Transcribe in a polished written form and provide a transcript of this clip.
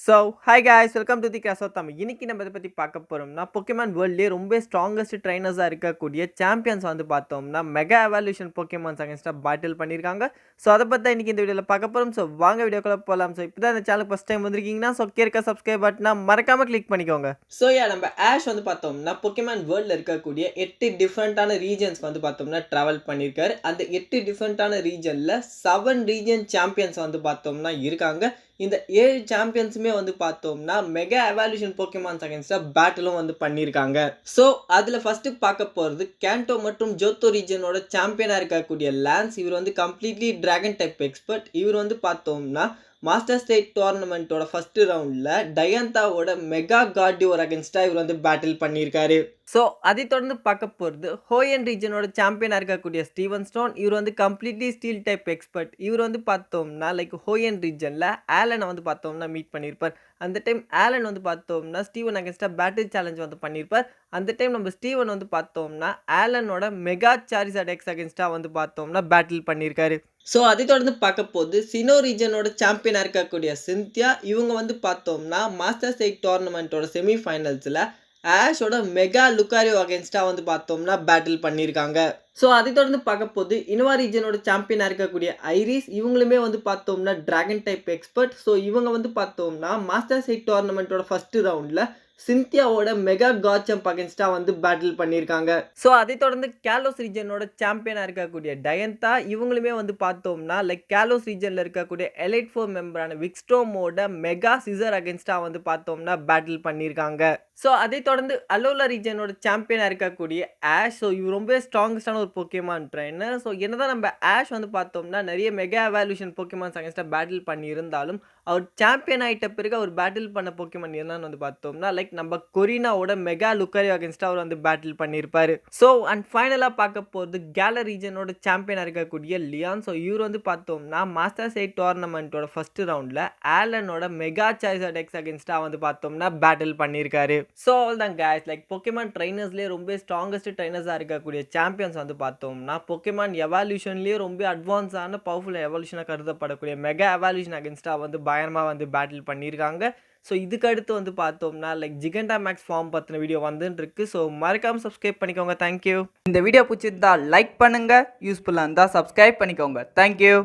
So hi guys welcome to the class of Tamil. இன்னைக்கு நம்ம இதை பற்றி பார்க்க போகிறோம்னா பொக்கேமான் வேர்ல்ட்லேயே ரொம்ப ஸ்ட்ராங்கஸ்ட் ட்ரைனர்ஸாக இருக்கக்கூடிய சாம்பியன்ஸ் வந்து பார்த்தோம்னா மெகா எவல்யூஷன் பொக்கேமான்ஸ் அகேன்ஸ்டாக பேட்டில் பண்ணியிருக்காங்க. ஸோ அதை பற்றி தான் இன்னைக்கு இந்த வீடியோவில் பார்க்க போகிறோம். ஸோ வாங்க வீடியோக்குள்ள போகலாம். ஸோ இப்போ தான் இந்த சேனலுக்கு ஃபஸ்ட் டைம் வந்திருக்கீங்கன்னா ஸோ இருக்க சப்ஸ்கிரைப் பட்டனா மறக்காமல் கிளிக் பண்ணிக்கோங்க. ஸோ நம்ம ஆஷ் வந்து பார்த்தோம்னா பொக்கேமான் வேர்ல்டில் இருக்கக்கூடிய 8 டிஃப்ரெண்ட்டான ரீஜன்ஸ் வந்து பார்த்தோம்னா ட்ராவல் பண்ணியிருக்காரு. அந்த 8 டிஃப்ரெண்ட்டான ரீஜனில் 7 ரீஜன் சாம்பியன்ஸ் வந்து பார்த்தோம்னா இருக்காங்க. இந்த 7 சாம்பியன்ஸுமே வந்து பார்த்தோம்னா மெகா எவால்யூஷன் போக்கேமான்ஸ் அகேன்ஸ்டாக பேட்டிலும் வந்து பண்ணியிருக்காங்க. ஸோ அதில் ஃபஸ்ட்டு பார்க்க போகிறது கேண்டோ மற்றும் ஜோத்தோ ரீஜனோட சாம்பியனாக இருக்கக்கூடிய லான்ஸ். இவர் வந்து கம்ப்ளீட்லி டிராகன் டைப் எக்ஸ்பர்ட். இவர் வந்து பார்த்தோம்னா மாஸ்டர் ஸ்டேட் டோர்னமெண்ட்டோட ஃபர்ஸ்ட் ரவுண்டில் டயந்தாவோட மெகா கார்டியோர் அகேன்ஸ்டாக இவர் வந்து பேட்டில் பண்ணியிருக்காரு. ஸோ அதை தொடர்ந்து பார்க்க போகிறது ஹோயன் ரீஜனோட சாம்பியனாக இருக்கக்கூடிய ஸ்டீவன் ஸ்டோன். இவர் வந்து கம்ப்ளீட்லி ஸ்டீல் டைப் எக்ஸ்பர்ட். இவர் வந்து பார்த்தோம்னா ஹோயன் ரீஜனில் ஆலனை வந்து பார்த்தோம்னா மீட் பண்ணியிருப்பார். அந்த டைம் ஆலன் வந்து பார்த்தோம்னா ஸ்டீவன் அகேன்ஸ்டாக பேட்டில் சேலஞ்ச் வந்து பண்ணியிருப்பார். அந்த டைம் நம்ம ஸ்டீவன் வந்து பார்த்தோம்னா ஆலனோட மெகா சாரிசாட் எக்ஸ் அகேன்ஸ்டாக வந்து பார்த்தோம்னா பேட்டில் பண்ணியிருக்காரு. ஸோ அதை தொடர்ந்து பார்க்க போது சினோ ரீஜனோட சாம்பியனாக இருக்கக்கூடிய சிந்தியா. இவங்க வந்து பார்த்தோம்னா மாஸ்டர் ஸ்டேட் டோர்னமெண்ட்டோட செமிஃபைனல்ஸில் ஆஷோட மெகா லுக்காரியோ அகேன்ஸ்டாக வந்து பார்த்தோம்னா பேட்டில் பண்ணியிருக்காங்க. ஸோ அதை தொடர்ந்து பார்க்க போது இனோவா ரீஜனோட சாம்பியனாக இருக்கக்கூடிய ஐரிஸ். இவங்களுமே வந்து பார்த்தோம்னா டிராகன் டைப் எக்ஸ்பர்ட். ஸோ இவங்க வந்து பார்த்தோம்னா மாஸ்டர் ஸ்டேட் டோர்னமெண்ட்டோட ஃபர்ஸ்ட் ரவுண்டில் சிந்தியாவோட மெகா காச்சம்ப் அகேன்ஸ்டாக வந்து பேட்டில் பண்ணியிருக்காங்க. ஸோ அதை தொடர்ந்து கேலோஸ் ரீஜனோட சாம்பியனாக இருக்கக்கூடிய டயந்தா. இவங்களுமே வந்து பார்த்தோம்னா கேலோஸ் ரீஜனில் இருக்கக்கூடிய எலைட் 4 மெம்பரான விக்ஸ்டோமோட மெகா சிசர் அகேன்ஸ்டாக வந்து பார்த்தோம்னா பேட்டில் பண்ணியிருக்காங்க. ஸோ அதை தொடர்ந்து அலோலா ரீஜனோட சாம்பியனாக இருக்கக்கூடிய ஆஷ். ஸோ இவர் ரொம்ப ஸ்ட்ராங்கஸ்டான ஒரு போக்கேமான் ட்ரைனர். ஸோ என்னதான் நம்ம ஆஷ் வந்து பார்த்தோம்னா நிறைய மெகா எவால்யூஷன் போக்கேமான்ஸ் அகேன்ஸ்டாக பேட்டில் பண்ணியிருந்தாலும் அவர் சாம்பியன் ஆகிட்ட பிறகு அவர் பேட்டில் பண்ண போக்கேமான் என்னன்னு வந்து பார்த்தோம்னா நம்ம கொரினாவோட மெகா லுக்காரியோ அகேன்ஸ்டாக அவர் வந்து பேட்டில் பண்ணியிருப்பாரு. ஸோ அண்ட் ஃபைனலாக பார்க்க போகிறது கேலர் ரீஜனோட சாம்பியனாக இருக்கக்கூடிய லியான். ஸோ இவர் வந்து பார்த்தோம்னா மாஸ்டர் ஸ்டேட் டோர்னமெண்ட்டோட ஃபர்ஸ்ட் ரவுண்டில் ஆலனோட மெகா சாரிசாட் எக்ஸ் அகேன்ஸ்டாக வந்து பார்த்தோம்னா பேட்டில் பண்ணியிருக்காரு. ஸோ தான் guys பொக்கேமான் ட்ரைனர்ஸ்லேயே ரொம்ப ஸ்ட்ராங்கஸ்ட் ட்ரைனர்ஸாக இருக்கக்கூடிய சாம்பியன்ஸ் வந்து பார்த்தோம்னா பொக்கேமான் எவால்யூஷன்லேயே ரொம்ப அட்வான்ஸான பவர்ஃபுல் எவால்யூஷனாக கருதப்படக்கூடிய மெகா எவால்யூஷன் அகேன்ஸ்டாக வந்து பயங்கரமாக வந்து பேட்டில் பண்ணியிருக்காங்க. ஸோ இதுக்கு அடுத்து வந்து பார்த்தோம்னா ஜிகண்டா மேக்ஸ் ஃபார்ம் பற்றின வீடியோ வந்துட்டு இருக்கு. ஸோ மறக்காமல் சப்ஸ்கிரைப் பண்ணிக்கோங்க. தேங்க்யூ. இந்த வீடியோ பிடிச்சிருந்தா லைக் பண்ணுங்க, யூஸ்ஃபுல்லாக இருந்தால் சப்ஸ்கிரைப் பண்ணிக்கோங்க. தேங்க்யூ.